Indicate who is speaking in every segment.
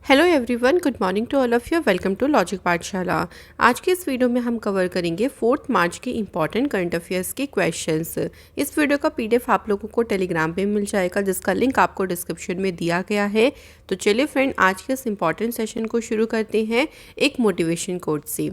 Speaker 1: Hello everyone, good morning to all of you. Welcome to logic Pathshala. आज के इस video में हम कवर करेंगे 4 मार्च के इंपॉर्टेंट करंट अफेयर्स के क्वेश्चंस। इस वीडियो का पीडीएफ आप लोगों को टेलीग्राम पे मिल जाएगा, जिसका लिंक आपको डिस्क्रिप्शन में दिया गया है। तो चलिए फ्रेंड, आज के इस इंपॉर्टेंट सेशन को शुरू करते हैं एक मोटिवेशन कोट से।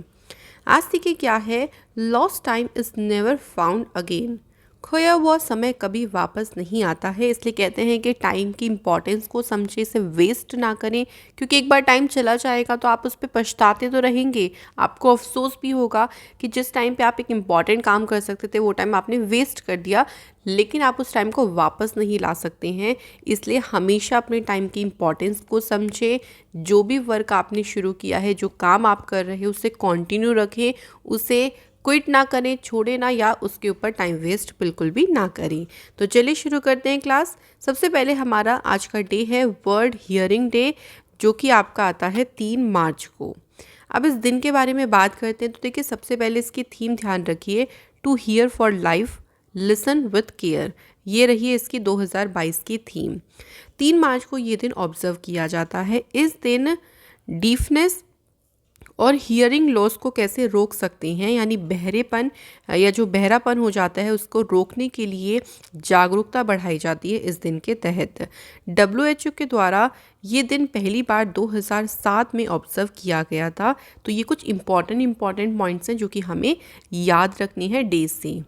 Speaker 1: आज देखिए क्या है, lost time is never found again. खोया हुआ समय कभी वापस नहीं आता है, इसलिए कहते हैं कि टाइम की इम्पोर्टेंस को समझे, इसे वेस्ट ना करें, क्योंकि एक बार टाइम चला जाएगा तो आप उस पर पछताते तो रहेंगे। आपको अफसोस भी होगा कि जिस टाइम पे आप एक इम्पॉर्टेंट काम कर सकते थे वो टाइम आपने वेस्ट कर दिया, लेकिन आप उस टाइम को वापस नहीं ला सकते हैं। इसलिए हमेशा अपने टाइम की इम्पोर्टेंस को समझें। जो भी वर्क आपने शुरू किया है, जो काम आप कर रहे हैं, उसे कंटिन्यू रखें, उसे क्विट ना करें, छोड़े ना, या उसके ऊपर टाइम वेस्ट बिल्कुल भी ना करें। तो चलिए शुरू करते हैं क्लास। सबसे पहले हमारा आज का डे है वर्ल्ड हियरिंग डे, जो कि आपका आता है 3 मार्च को। अब इस दिन के बारे में बात करते हैं तो देखिए, सबसे पहले इसकी थीम ध्यान रखिए, to hear for life, listen with care. ये रही है इसकी 2022 की थीम। 3 मार्च को ये दिन ऑब्जर्व किया जाता है। इस दिन डीफनेस और हियरिंग लॉस को कैसे रोक सकते हैं, यानी बहरेपन या जो बहरापन हो जाता है उसको रोकने के लिए जागरूकता बढ़ाई जाती है इस दिन के तहत। WHO के द्वारा ये दिन पहली बार 2007 में ऑब्जर्व किया गया था। तो ये कुछ इम्पॉर्टेंट पॉइंट्स हैं जो कि हमें याद रखने हैं डे से।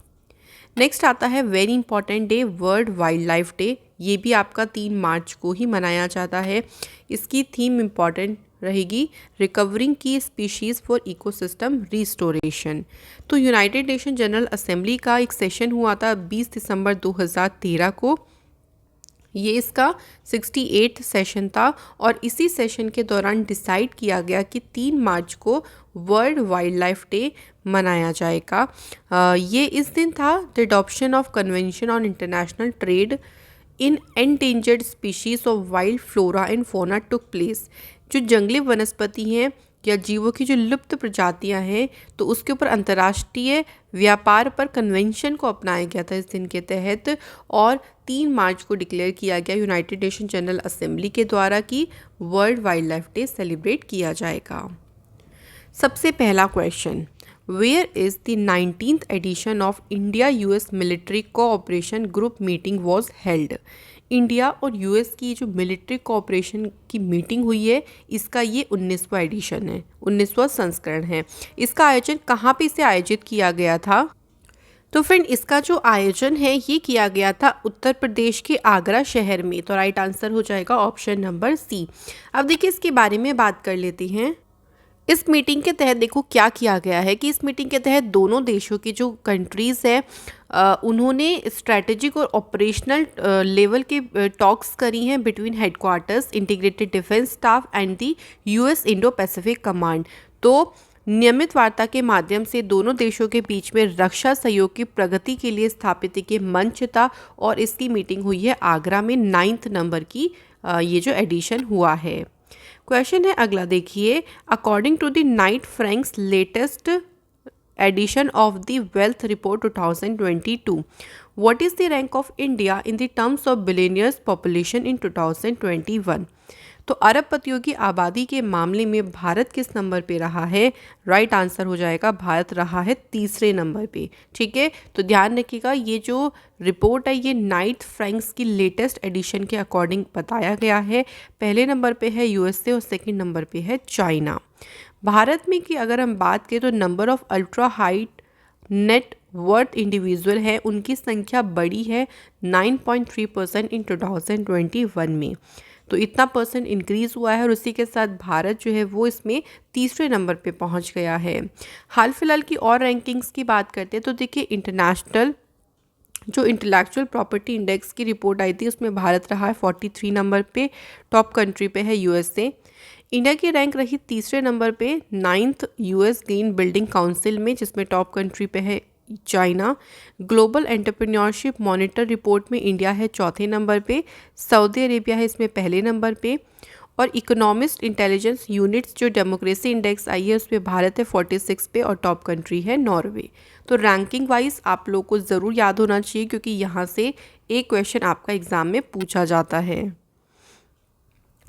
Speaker 1: नेक्स्ट आता है very important day, world wildlife day. ये भी आपका 3 मार्च को ही मनाया जाता है। इसकी थीम इम्पॉर्टेंट रहेगी, रिकवरिंग की स्पीशीज़ फॉर इकोसिस्टम रिस्टोरेशन। तो यूनाइटेड नेशन जनरल असेंबली का एक सेशन हुआ था 20 दिसंबर 2013 को। ये इसका 68 सेशन था और इसी सेशन के दौरान डिसाइड किया गया कि 3 मार्च को वर्ल्ड वाइल्ड लाइफ डे मनाया जाएगा। ये इस दिन था the adoption of convention on international trade in endangered species of wild flora and fauna took place. जो जंगली वनस्पति हैं या जीवों की जो लुप्त प्रजातियां हैं, तो उसके ऊपर अंतर्राष्ट्रीय व्यापार पर कन्वेंशन को अपनाया गया था इस दिन के तहत। और 3 मार्च को डिक्लेयर किया गया यूनाइटेड नेशन जनरल असेंबली के द्वारा कि world wildlife day celebrate किया जाएगा। सबसे पहला question, where is the 19th edition of India US military cooperation group meeting was held. India और यूएस की जो मिलिट्री कोऑपरेशन की मीटिंग हुई है, इसका ये 19वां एडिशन है, 19वां संस्करण है। इसका आयोजन कहाँ पे इसे आयोजित किया गया था? तो फ्रेंड, इसका जो आयोजन है ये किया गया था उत्तर प्रदेश के आगरा शहर में। तो राइट आंसर हो जाएगा ऑप्शन नंबर सी। अब देखिए, इसके बारे में बात कर लेते हैं। इस मीटिंग के तहत देखो क्या किया गया है कि इस मीटिंग के तहत दोनों देशों की जो कंट्रीज़ है, उन्होंने स्ट्रैटेजिक और ऑपरेशनल लेवल के टॉक्स करी हैं between headquarters, integrated defence staff and the US Indo Pacific command. तो नियमित वार्ता के माध्यम से दोनों देशों के बीच में रक्षा सहयोग की प्रगति के लिए स्थापित एक मंच था, और इसकी मीटिंग हुई है आगरा में 9th नंबर की ये जो एडिशन हुआ है। क्वेश्चन है अगला, देखिए, according to the Knight Frank's latest edition of the wealth report 2022, what is the rank of India in the terms of billionaires population in 2021। तो अरबपतियों की आबादी के मामले में भारत किस नंबर पे रहा है? राइट आंसर हो जाएगा, भारत रहा है 3रे नंबर पे। ठीक है, तो ध्यान रखिएगा, ये जो रिपोर्ट है ये नाइट फ्रैंक्स की लेटेस्ट एडिशन के अकॉर्डिंग बताया गया है। पहले नंबर पे है यूएसए और सेकंड नंबर पे है चाइना। भारत में की अगर हम बात करें तो number of ultra height net worth individual है, उनकी संख्या बड़ी है 9.3% इन 2021 में। तो इतना परसेंट इंक्रीज़ हुआ है, और उसी के साथ भारत जो है वो इसमें 3रे नंबर पे पहुंच गया है। हाल फिलहाल की और रैंकिंग्स की बात करते हैं तो देखिए, इंटरनेशनल जो इंटेलेक्चुअल प्रॉपर्टी इंडेक्स की रिपोर्ट आई थी उसमें भारत रहा है 43 नंबर पे, टॉप कंट्री पे है यूएसए। इंडिया की रैंक रही 3रे नंबर पे 9th US green building council में, जिसमें टॉप कंट्री पे है China. Global entrepreneurship monitor report में इंडिया है 4थे नंबर पे, सऊदी अरेबिया है इसमें पहले नंबर पे, और इकोनॉमिस्ट इंटेलिजेंस यूनिट्स जो डेमोक्रेसी इंडेक्स आई है उसमें भारत है 46 पे, और टॉप कंट्री है नॉर्वे। तो रैंकिंग वाइज आप लोग को ज़रूर याद होना चाहिए, क्योंकि यहाँ से एक क्वेश्चन आपका एग्जाम में पूछा जाता है।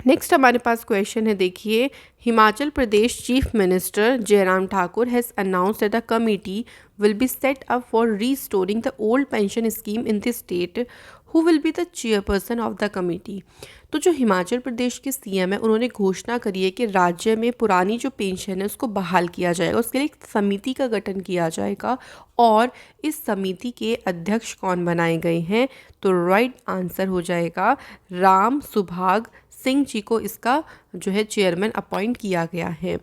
Speaker 1: नेक्स्ट हमारे पास क्वेश्चन है, देखिए, Himachal Pradesh chief minister Jairam Thakur has announced that a committee will be set up for restoring the old pension scheme in the state, who will be the chairperson of the committee. तो जो हिमाचल प्रदेश के सीएम है उन्होंने घोषणा करी है कि राज्य में पुरानी जो पेंशन है उसको बहाल किया जाएगा, उसके लिए एक समिति का गठन किया जाएगा। और इस समिति के अध्यक्ष कौन बनाए गए हैं, तो राइट आंसर हो जाएगा राम सुभाग सिंह जी को इसका जो है चेयरमैन अपॉइंट किया गया है।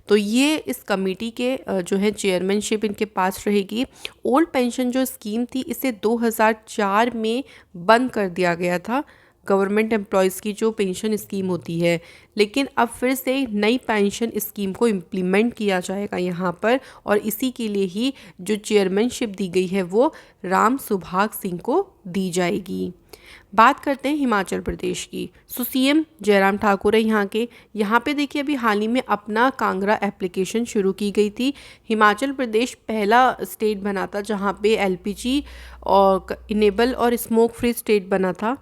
Speaker 1: तो ये इस कमेटी के जो है चेयरमैनशिप इनके पास रहेगी। ओल्ड पेंशन जो स्कीम थी इसे 2004 में बंद कर दिया गया था, गवर्नमेंट एम्प्लॉयज़ की जो पेंशन स्कीम होती है, लेकिन अब फिर से नई पेंशन स्कीम को इम्प्लीमेंट किया जाएगा यहाँ पर, और इसी के लिए ही जो चेयरमैनशिप दी गई है वो राम सुभाग सिंह को दी जाएगी। बात करते हैं हिमाचल प्रदेश की। सो सीएम जयराम ठाकुर है यहाँ पे देखिए अभी हाल ही में अपना कांगड़ा एप्लीकेशन शुरू की गई थी। हिमाचल प्रदेश पहला स्टेट बना था जहाँ पे एलपीजी और इनेबल और स्मोक फ्री स्टेट बना था।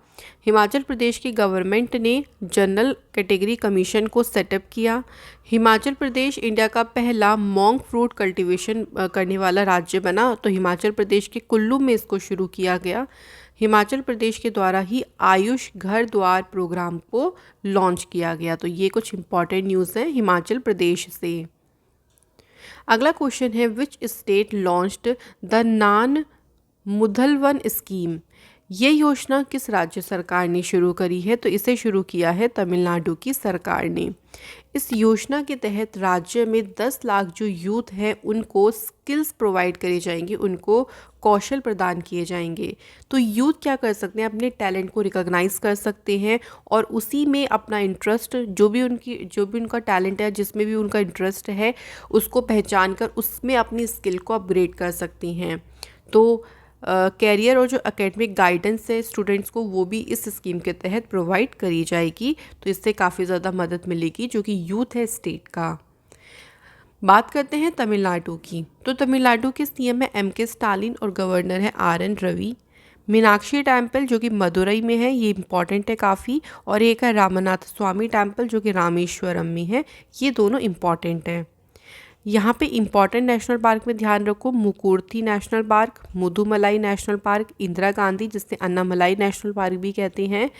Speaker 1: हिमाचल प्रदेश की गवर्नमेंट ने जनरल कैटेगरी कमीशन को सेटअप किया। हिमाचल प्रदेश इंडिया का पहला मॉन्ग फ्रूट कल्टीवेशन करने वाला राज्य बना, तो हिमाचल प्रदेश के कुल्लू में इसको शुरू किया गया। हिमाचल प्रदेश के द्वारा ही आयुष घर द्वार प्रोग्राम को लॉन्च किया गया। तो ये कुछ इंपॉर्टेंट न्यूज़ है हिमाचल प्रदेश से। अगला क्वेश्चन है, which state launched the Naan Mudhalvan scheme. ये योजना किस राज्य सरकार ने शुरू करी है, तो इसे शुरू किया है तमिलनाडु की सरकार ने। इस योजना के तहत राज्य में 10 लाख जो यूथ हैं उनको स्किल्स प्रोवाइड करी जाएंगी, उनको कौशल प्रदान किए जाएंगे। तो यूथ क्या कर सकते हैं, अपने टैलेंट को रिकॉग्नाइज कर सकते हैं और उसी में अपना इंटरेस्ट, जो भी उनका टैलेंट है, जिसमें भी उनका इंटरेस्ट है, उसको पहचान कर उसमें अपनी स्किल को अपग्रेड कर सकती हैं। तो कैरियर और जो एकेडमिक गाइडेंस है स्टूडेंट्स को, वो भी इस स्कीम के तहत प्रोवाइड करी जाएगी। तो इससे काफ़ी ज़्यादा मदद मिलेगी जो कि यूथ है स्टेट का। बात करते हैं तमिलनाडु की। तो तमिलनाडु के सीएम है एमके स्टालिन और गवर्नर है आर.एन. रवि। मीनाक्षी टेम्पल जो कि मदुरई में है, ये इम्पॉर्टेंट है काफ़ी, और एक है रामनाथ स्वामी टेम्पल जो कि रामेश्वरम में है। ये दोनों इम्पॉर्टेंट हैं। यहाँ पे इम्पॉर्टेंट नेशनल पार्क में ध्यान रखो, Mukurthi national park, Mudumalai national park, Indira Gandhi जिसे अन्नामलाई नेशनल पार्क भी कहते हैं,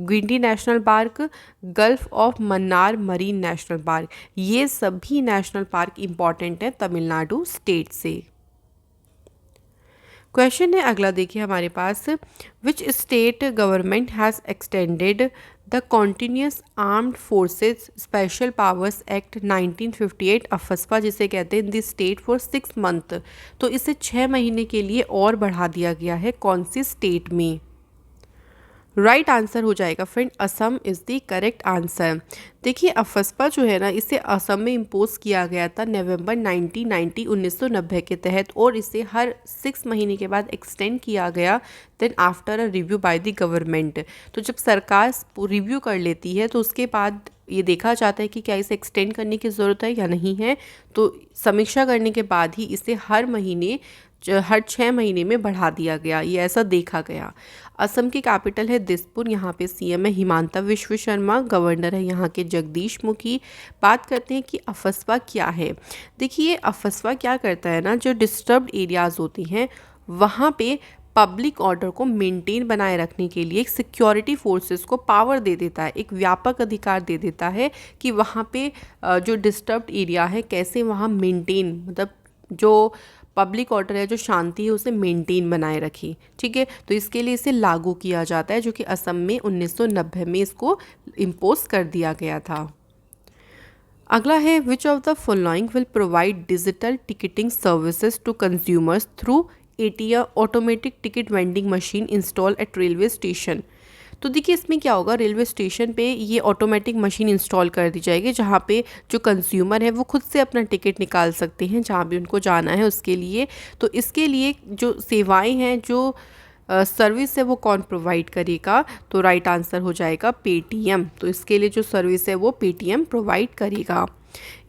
Speaker 1: Guindy national park, gulf of Mannar marine national park. ये सभी नेशनल पार्क इम्पॉर्टेंट है तमिलनाडु स्टेट से। क्वेश्चन है अगला, देखिए हमारे पास, which state government has extended the continuous armed forces special powers act 1958 AFSPA जिसे कहते हैं, in the state for 6 month. तो इसे 6 महीने के लिए और बढ़ा दिया गया है, कौन सी स्टेट में। राइट आंसर हो जाएगा friend, Assam is the correct answer. देखिए अफस्पा जो है ना, इसे असम में इम्पोज किया गया था नवंबर 1990 के तहत, और इसे हर 6 महीने के बाद एक्सटेंड किया गया, then after a review by the government. तो जब सरकार रिव्यू कर लेती है तो उसके बाद ये देखा जाता है कि क्या इसे एक्सटेंड करने की ज़रूरत है या नहीं है। तो समीक्षा करने के बाद ही इसे हर 6 महीने में बढ़ा दिया गया, ये ऐसा देखा गया। असम की कैपिटल है दिसपुर, यहाँ पे सीएम है हिमांता विश्व शर्मा, गवर्नर है यहाँ के जगदीश मुखी। बात करते हैं कि अफस्पा क्या है। देखिए अफस्पा क्या करता है ना, जो डिस्टर्ब्ड एरियाज़ होती हैं वहाँ पे पब्लिक ऑर्डर को मेंटेन बनाए रखने के लिए एक सिक्योरिटी फोर्सेस को पावर दे देता है, एक व्यापक अधिकार दे देता है कि वहाँ पे जो डिस्टर्ब्ड एरिया है कैसे वहाँ मेंटेन, मतलब जो पब्लिक ऑर्डर है, जो शांति है, उसे मेंटेन बनाए रखी। ठीक है, तो इसके लिए इसे लागू किया जाता है, जो कि असम में 1990 में इसको इम्पोज कर दिया गया था। अगला है, which of the following will provide digital ticketing services to consumers through ATM automatic ticket vending machine install at railway station. तो देखिए इसमें क्या होगा, रेलवे स्टेशन पे ये ऑटोमेटिक मशीन इंस्टॉल कर दी जाएगी जहाँ पे जो कंज्यूमर है वो खुद से अपना टिकट निकाल सकते हैं जहाँ भी उनको जाना है उसके लिए। तो इसके लिए जो सेवाएं हैं, जो सर्विस है, वो कौन प्रोवाइड करेगा, तो राइट आंसर हो जाएगा पेटीएम। तो इसके लिए जो सर्विस है वो पेटीएम प्रोवाइड करेगा।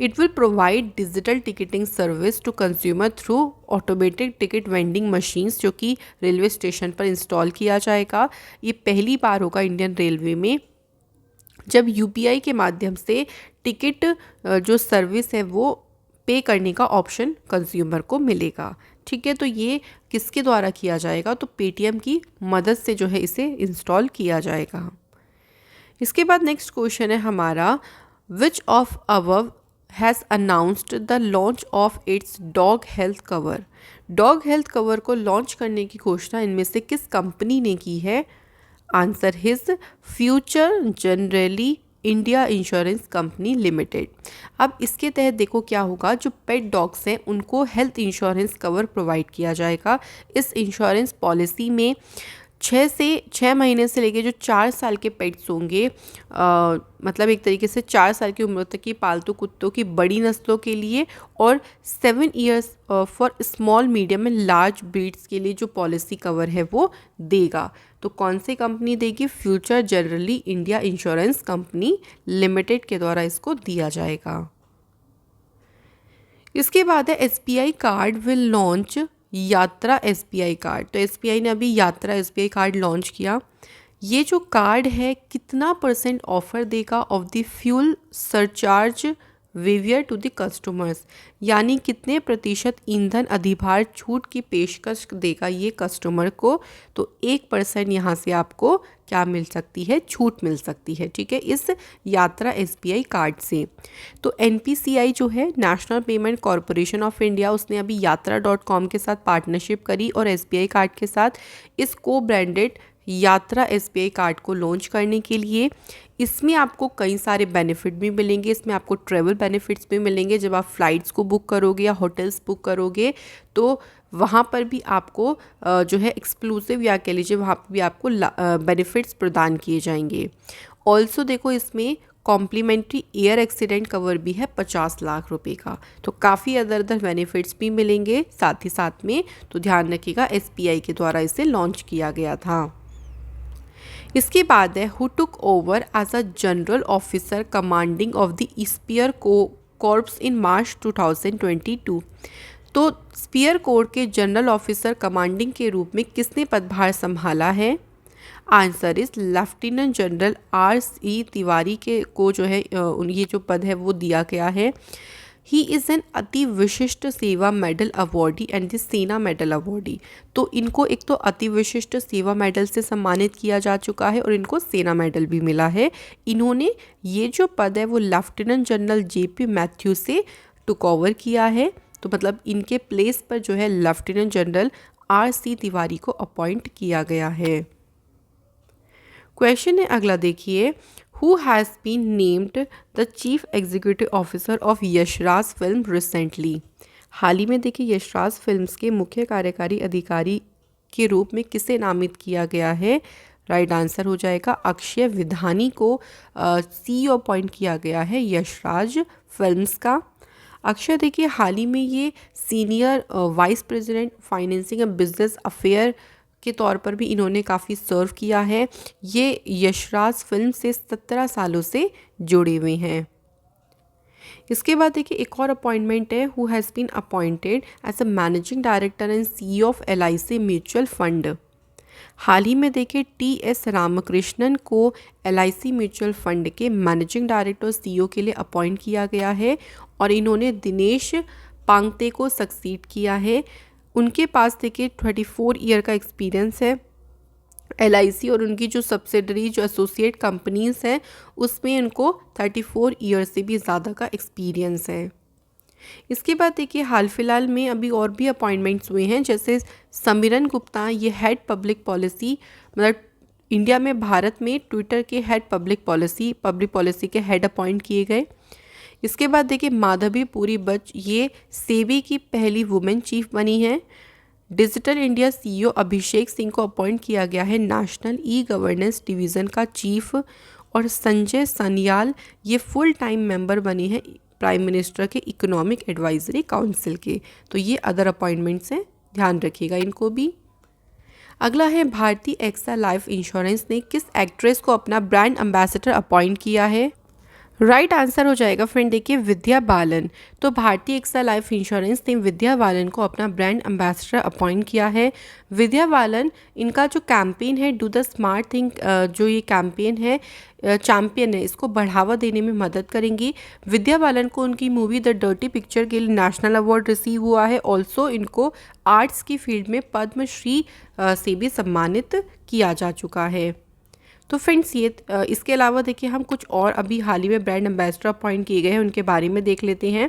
Speaker 1: It will provide digital ticketing service to consumer through automated ticket vending machines, जो कि रेलवे स्टेशन पर इंस्टॉल किया जाएगा। ये पहली बार होगा इंडियन रेलवे में जब यूपीआई के माध्यम से टिकट जो सर्विस है वो पे करने का ऑप्शन कंज्यूमर को मिलेगा। ठीक है, तो ये किसके द्वारा किया जाएगा, तो पेटीएम की मदद से जो है इसे इंस्टॉल किया जाएगा। इसके बाद नेक्स्ट क्वेश्चन है हमारा, which of above has announced the launch of its dog health cover. Dog health cover को लॉन्च करने की घोषणा इनमें से किस कंपनी ने की है। Answer his future generally India insurance company limited. अब इसके तहत देखो क्या होगा, जो पेट डॉग्स हैं उनको हेल्थ इंश्योरेंस कवर प्रोवाइड किया जाएगा। इस इंश्योरेंस पॉलिसी में 6 महीने से लेके जो 4 साल के पेट्स होंगे, मतलब एक तरीके से 4 साल की उम्र तक की पालतू कुत्तों की बड़ी नस्लों के लिए, और 7 years for small medium and large breeds के लिए जो पॉलिसी कवर है वो देगा। तो कौन सी कंपनी देगी, future generally India insurance company limited के द्वारा इसको दिया जाएगा। इसके बाद है एसबीआई कार्ड विल लॉन्च यात्रा एसबीआई कार्ड। तो एसबीआई ने अभी यात्रा एसबीआई कार्ड लॉन्च किया। ये जो कार्ड है कितना % ऑफर देगा of the fuel surcharge waiver to the customers, यानी कितने % ईंधन अधिभार छूट की पेशकश देगा ये कस्टमर को। तो 1% यहाँ से आपको क्या मिल सकती है, छूट मिल सकती है। ठीक है, इस यात्रा एसबीआई कार्ड से। तो एनपीसीआई जो है national payment corporation of India, उसने अभी यात्रा.com के साथ पार्टनरशिप करी और एसबीआई कार्ड के साथ इस को ब्रांडेड यात्रा एसबीआई कार्ड को लॉन्च करने के लिए। इसमें आपको कई सारे बेनिफिट भी मिलेंगे। इसमें आपको ट्रैवल बेनिफिट्स भी मिलेंगे। जब आप फ्लाइट्स को बुक करोगे या होटल्स बुक करोगे तो वहाँ पर भी आपको जो है एक्सक्लूसिव या कह लीजिए वहाँ पर भी आपको बेनिफिट्स प्रदान किए जाएंगे। ऑल्सो देखो इसमें कॉम्प्लीमेंट्री एयर एक्सीडेंट कवर भी है 50 लाख रुपए का। तो काफ़ी अदर बेनिफिट्स भी मिलेंगे साथ ही साथ में। तो ध्यान रखिएगा एसबीआई के द्वारा इसे लॉन्च किया गया था। इसके बाद है who took over as a general officer commanding of the spear corps in March 2022। तो स्पीयर कोर के जनरल ऑफिसर कमांडिंग के रूप में किसने पदभार संभाला है। Answer is lieutenant general RC Tiwari के को जो है ये जो पद है वो दिया गया है। ही इज़ एन अति विशिष्ट सेवा मेडल अवॉर्डी एंड द सेना मेडल अवॉर्डी। तो इनको एक तो अति विशिष्ट सेवा मेडल से सम्मानित किया जा चुका है और इनको सेना मेडल भी मिला है। इन्होंने ये जो पद है वो लेफ्टिनेंट जनरल JP मैथ्यू से टुक ओवर किया है। तो मतलब इनके प्लेस पर जो है लेफ्टिनेंट जनरल RC तिवारी को अपॉइंट किया गया है। क्वेश्चन है अगला देखिए, who has been named the chief executive officer of Yashraj film recently. हाल ही में देखिए यशराज फिल्म्स के मुख्य कार्यकारी अधिकारी के रूप में किसे नामित किया गया है। राइट आंसर हो जाएगा अक्षय विधानी को CEO अपॉइंट किया गया है यशराज फिल्म्स का। अक्षय देखिए हाल ही में ये senior vice president financing and business affair के तौर पर भी इन्होंने काफ़ी सर्व किया है। ये यशराज फिल्म से 17 सालों से जुड़े हुए हैं। इसके बाद देखिए एक और अपॉइंटमेंट है, who has been appointed as a managing director and CEO of LIC mutual fund. हाल ही में देखिए TS रामकृष्णन को LIC म्यूचुअल फंड के मैनेजिंग डायरेक्टर CEO के लिए अपॉइंट किया गया है और इन्होंने दिनेश पांगते को सक्सीड किया है। उनके पास देखिए 24 ईयर का एक्सपीरियंस है LIC और उनकी जो सब्सिडरी जो एसोसिएट कंपनीज हैं उसमें उनको 34 ईयर से भी ज़्यादा का एक्सपीरियंस है। इसके बाद देखिए हाल फिलहाल में अभी और भी अपॉइंटमेंट्स हुए हैं, जैसे समीरन गुप्ता ये हेड पब्लिक पॉलिसी, मतलब इंडिया में भारत में ट्विटर के हेड पब्लिक पॉलिसी के हेड अपॉइंट किए गए। इसके बाद देखिए माधवी पुरी बच ये सेबी की पहली वुमेन चीफ बनी है। Digital India CEO Abhishek Singh को अपॉइंट किया गया है नेशनल E-गवर्नेंस डिवीज़न का चीफ। और संजय सनियाल ये फुल टाइम मेंबर बने हैं प्राइम मिनिस्टर के इकोनॉमिक एडवाइजरी काउंसिल के। तो ये अदर अपॉइंटमेंट्स हैं, ध्यान रखिएगा इनको भी। अगला है भारतीय एक्सा लाइफ इंश्योरेंस ने किस एक्ट्रेस को अपना ब्रांड एम्बेसडर अपॉइंट किया है। राइट आंसर हो जाएगा फ्रेंड देखिए विद्या बालन। तो भारतीय एक्सा लाइफ इंश्योरेंस ने विद्या बालन को अपना ब्रांड एम्बेसडर अपॉइंट किया है। विद्या बालन इनका जो कैंपेन है डू द स्मार्ट थिंग, जो ये कैंपेन है चैम्पियन है, इसको बढ़ावा देने में मदद करेंगी। विद्या बालन को उनकी मूवी द डर्टी पिक्चर के लिए नेशनल अवार्ड रिसीव हुआ है। ऑल्सो इनको आर्ट्स की फील्ड में पद्मश्री से भी सम्मानित किया जा चुका है। तो फ्रेंड्स ये इसके अलावा देखिए हम कुछ और अभी हाल ही में ब्रांड एम्बेसडर अपॉइंट किए गए हैं उनके बारे में देख लेते हैं।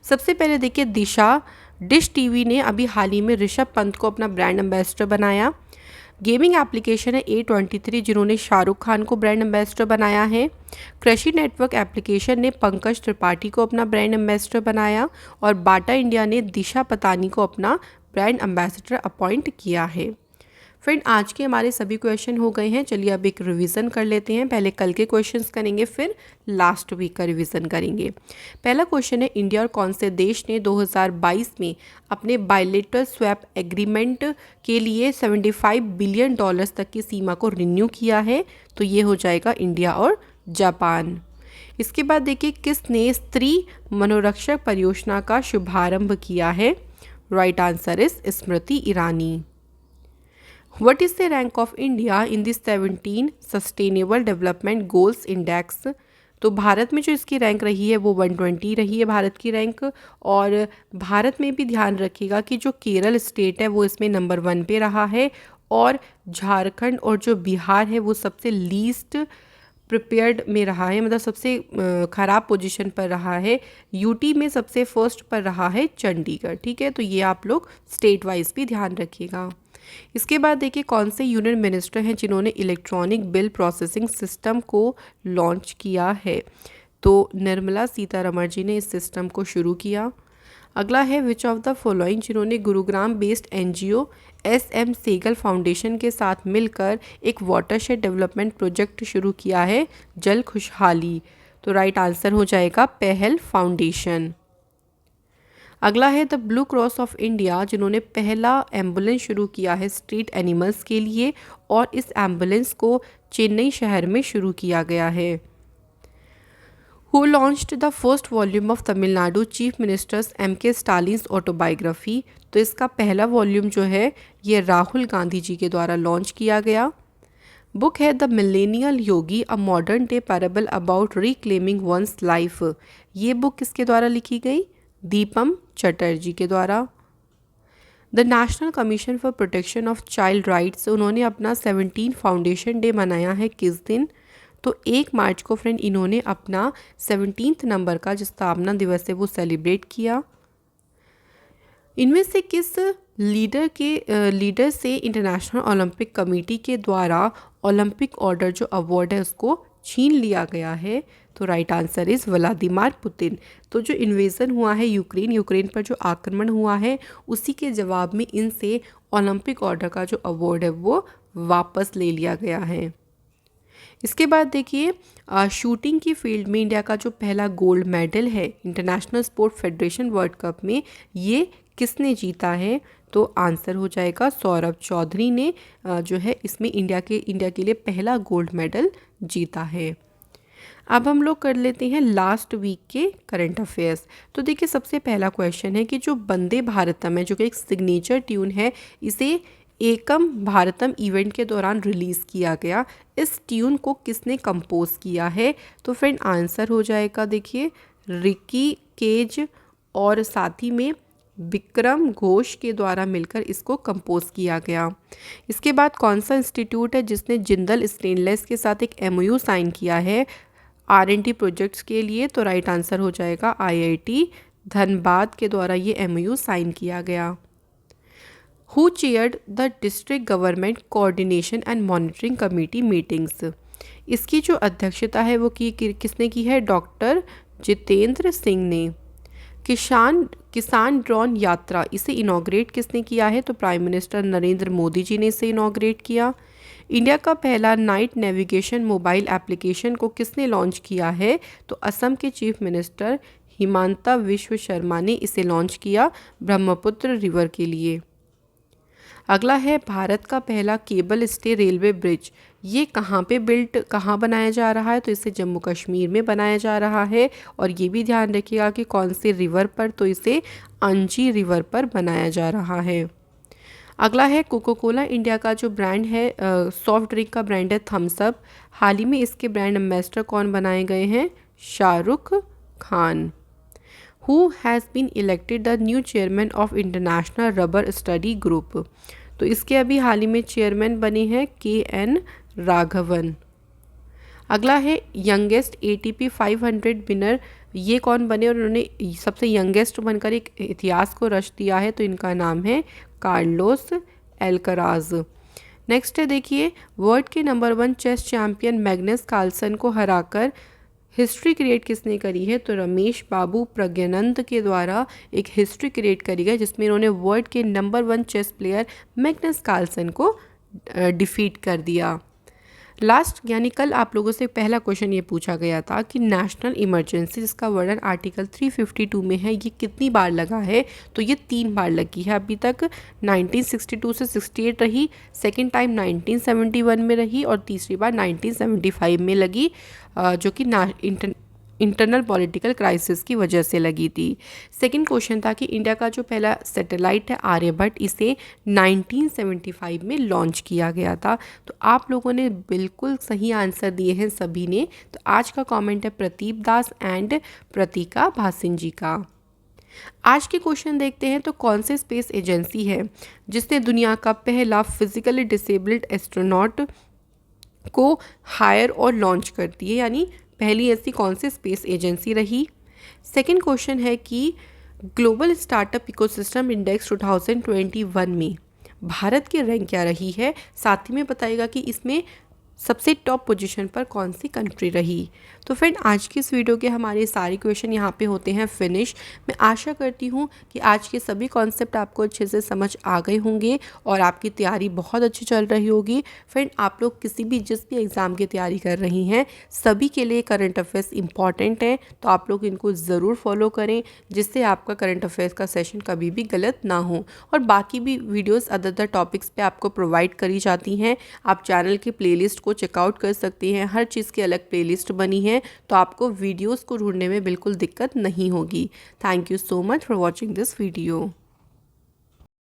Speaker 1: सबसे पहले देखिए दिशा डिश टीवी ने अभी हाल ही में ऋषभ पंत को अपना ब्रांड एम्बेसडर बनाया। गेमिंग एप्लीकेशन है A23 जिन्होंने शाहरुख खान को ब्रांड एम्बेसडर बनाया है। कृषि नेटवर्क एप्लीकेशन ने पंकज त्रिपाठी को अपना ब्रांड एम्बेसडर बनाया और बाटा इंडिया ने दिशा पतानी को अपना ब्रांड एम्बेसडर अपॉइंट किया है। फ्रेंड आज के हमारे सभी क्वेश्चन हो गए हैं। चलिए अब एक रिवीजन कर लेते हैं। पहले कल के क्वेश्चंस करेंगे, फिर लास्ट वीक का रिवीजन करेंगे। पहला क्वेश्चन है इंडिया और कौन से देश ने 2022 में अपने बायलेटरल स्वैप एग्रीमेंट के लिए $75 बिलियन तक की सीमा को रिन्यू किया है? तो ये हो जाएगा इंडिया और जापान। इसके बाद देखिए किसने स्त्री मनोरक्षक परियोजना का शुभारंभ किया है? Right answer is Smriti Irani. What is the rank of India in the 17 Sustainable Development Goals Index? तो भारत में जो इसकी रैंक रही है वो 120 रही है भारत की रैंक। और भारत में भी ध्यान रखिएगा कि जो केरल स्टेट है वो इसमें नंबर 1 पे रहा है और झारखंड और जो बिहार है वो सबसे लीस्ट प्रिपेयर्ड में रहा है, मतलब सबसे ख़राब पोजीशन पर रहा है। यूटी में सबसे फर्स्ट पर रहा है चंडीगढ़। ठीक है, तो ये आप लोग स्टेट वाइज भी ध्यान रखिएगा। इसके बाद देखिए कौन से यूनियन मिनिस्टर हैं जिन्होंने इलेक्ट्रॉनिक बिल प्रोसेसिंग सिस्टम को लॉन्च किया है? तो निर्मला सीतारमण जी ने इस सिस्टम को शुरू किया। अगला है विच ऑफ द फॉलोइंग जिन्होंने Gurugram based NGO SM Sehgal foundation के साथ मिलकर एक वाटरशेड डेवलपमेंट प्रोजेक्ट शुरू किया है? जल खुशहाली। तो राइट आंसर हो जाएगा पहल फाउंडेशन। अगला है the blue cross of India जिन्होंने पहला एम्बुलेंस शुरू किया है स्ट्रीट एनिमल्स के लिए और इस एम्बुलेंस को चेन्नई शहर में शुरू किया गया है। Who launched the first volume of Tamil Nadu chief minister's MK Stalin's autobiography? तो इसका पहला वॉल्यूम जो है ये राहुल गांधी जी के द्वारा लॉन्च किया गया। बुक है the millennial Yogi a modern day parable about reclaiming one's life. ये बुक किसके द्वारा लिखी गई? दीपम चटर्जी के द्वारा। The national commission for protection of child rights उन्होंने अपना 17 फाउंडेशन डे मनाया है किस दिन? तो 1 मार्च को फ्रेंड इन्होंने अपना 17th नंबर का जो स्थापना दिवस है वो सेलिब्रेट किया। इनमें से किस लीडर से इंटरनेशनल ओलंपिक कमेटी के द्वारा ओलंपिक ऑर्डर जो अवार्ड है उसको छीन लिया गया है? तो right answer is Vladimir Putin. तो जो इन्वेजन हुआ है यूक्रेन पर जो आक्रमण हुआ है उसी के जवाब में इनसे ओलंपिक ऑर्डर का जो अवार्ड है वो वापस ले लिया गया है। इसके बाद देखिए शूटिंग की फील्ड में इंडिया का जो पहला गोल्ड मेडल है international sport federation world cup में ये किसने जीता है? तो आंसर हो जाएगा सौरभ चौधरी ने जो है इसमें इंडिया के लिए पहला गोल्ड मेडल जीता है। अब हम लोग कर लेते हैं लास्ट वीक के करंट अफेयर्स। तो देखिए सबसे पहला क्वेश्चन है कि जो वंदे भारतम है जो कि एक सिग्नेचर ट्यून है इसे एकम भारतम इवेंट के दौरान रिलीज़ किया गया। इस ट्यून को किसने कंपोज किया है? तो फ्रेंड आंसर हो जाएगा देखिए रिकी केज और साथ ही में विक्रम घोष के द्वारा मिलकर इसको कंपोज किया गया। इसके बाद कौन सा इंस्टीट्यूट है जिसने जिंदल स्टेनलेस के साथ एक MOU साइन किया है R&D प्रोजेक्ट्स के लिए? तो राइट आंसर हो जाएगा IIT धनबाद के द्वारा ये MOU साइन किया गया। Who chaired the district government coordination and monitoring committee meetings? इसकी जो अध्यक्षता है वो किसने की है? डॉक्टर जितेंद्र सिंह ने। किसान ड्रोन यात्रा इसे इनॉग्रेट किसने किया है? तो प्राइम मिनिस्टर नरेंद्र मोदी जी ने इसे इनॉग्रेट किया। इंडिया का पहला नाइट नेविगेशन मोबाइल एप्लीकेशन को किसने लॉन्च किया है? तो असम के चीफ मिनिस्टर हिमांता विश्व शर्मा ने इसे लॉन्च किया ब्रह्मपुत्र रिवर के लिए। अगला है भारत का पहला केबल स्टे रेलवे ब्रिज ये कहाँ पे कहाँ बनाया जा रहा है, तो इसे जम्मू कश्मीर में बनाया जा रहा है। और ये भी ध्यान रखिएगा कि कौन से रिवर पर, तो इसे अंजी रिवर पर बनाया जा रहा है। अगला है कोको कोला इंडिया का जो ब्रांड है, सॉफ्ट ड्रिंक का ब्रांड है थम्स अप। हाल ही में इसके ब्रांड एम्बेसडर कौन बनाए गए हैं? Shahrukh Khan. Who has been elected the new chairman of International Rubber Study Group, तो इसके अभी हाल ही में चेयरमैन बने हैं KN राघवन। अगला है यंगेस्ट ATP 500 विनर, ये कौन बने और उन्होंने सबसे यंगेस्ट बनकर एक इतिहास को रच दिया है, तो इनका नाम है कार्लोस एल्कराज। नेक्स्ट है देखिए, वर्ल्ड के number 1 chess champion Magnus Carlsen को हराकर हिस्ट्री क्रिएट किसने करी है? तो रमेश बाबू प्रज्ञानंद के द्वारा एक हिस्ट्री क्रिएट करी गई जिसमें इन्होंने वर्ल्ड के number 1 chess player Magnus Carlsen को डिफीट कर दिया। लास्ट यानी कल आप लोगों से पहला क्वेश्चन ये पूछा गया था कि नेशनल इमरजेंसी जिसका वर्णन आर्टिकल 352 में है, ये कितनी बार लगा है? तो ये 3 बार लगी है अभी तक। 1962 से 68 रही, सेकेंड टाइम 1971 में रही और तीसरी बार 1975 में लगी, जो कि इंटरनल पॉलिटिकल क्राइसिस की वजह से लगी थी। सेकंड क्वेश्चन था कि इंडिया का जो पहला सैटेलाइट है आर्यभट्ट, इसे 1975 में लॉन्च किया गया था। तो आप लोगों ने बिल्कुल सही आंसर दिए हैं सभी ने। तो आज का कमेंट है प्रदीप दास एंड प्रतीका भासिन जी का। आज के क्वेश्चन देखते हैं, तो कौन से स्पेस एजेंसी है जिसने दुनिया का पहला फिजिकली डिसेबल्ड एस्ट्रोनॉट को हायर और लॉन्च कर दिए, यानी पहली ऐसी कौन सी स्पेस एजेंसी रही? सेकंड क्वेश्चन है कि ग्लोबल स्टार्टअप इकोसिस्टम इंडेक्स 2021 में भारत की रैंक क्या रही है? साथ ही में बताइएगा कि इसमें सबसे टॉप पोजीशन पर कौन सी कंट्री रही। तो फ्रेंड, आज की इस वीडियो के हमारे सारे क्वेश्चन यहाँ पे होते हैं फिनिश। मैं आशा करती हूँ कि आज के सभी कॉन्सेप्ट आपको अच्छे से समझ आ गए होंगे और आपकी तैयारी बहुत अच्छी चल रही होगी। फ्रेंड, आप लोग जिस भी एग्ज़ाम की तैयारी कर रही हैं, सभी के लिए करंट अफेयर्स इंपॉर्टेंट हैं, तो आप लोग इनको ज़रूर फॉलो करें जिससे आपका करंट अफेयर्स का सेशन कभी भी गलत ना हो। और बाकी भी वीडियोज़ अदर टॉपिक्स पर आपको प्रोवाइड करी जाती हैं। आप चैनल की प्लेलिस्ट को चेकआउट कर सकती हैं, हर चीज़ की अलग प्लेलिस्ट बनी है, तो आपको वीडियोस को ढूंढने में बिल्कुल दिक्कत नहीं होगी। Thank you so much for watching this video.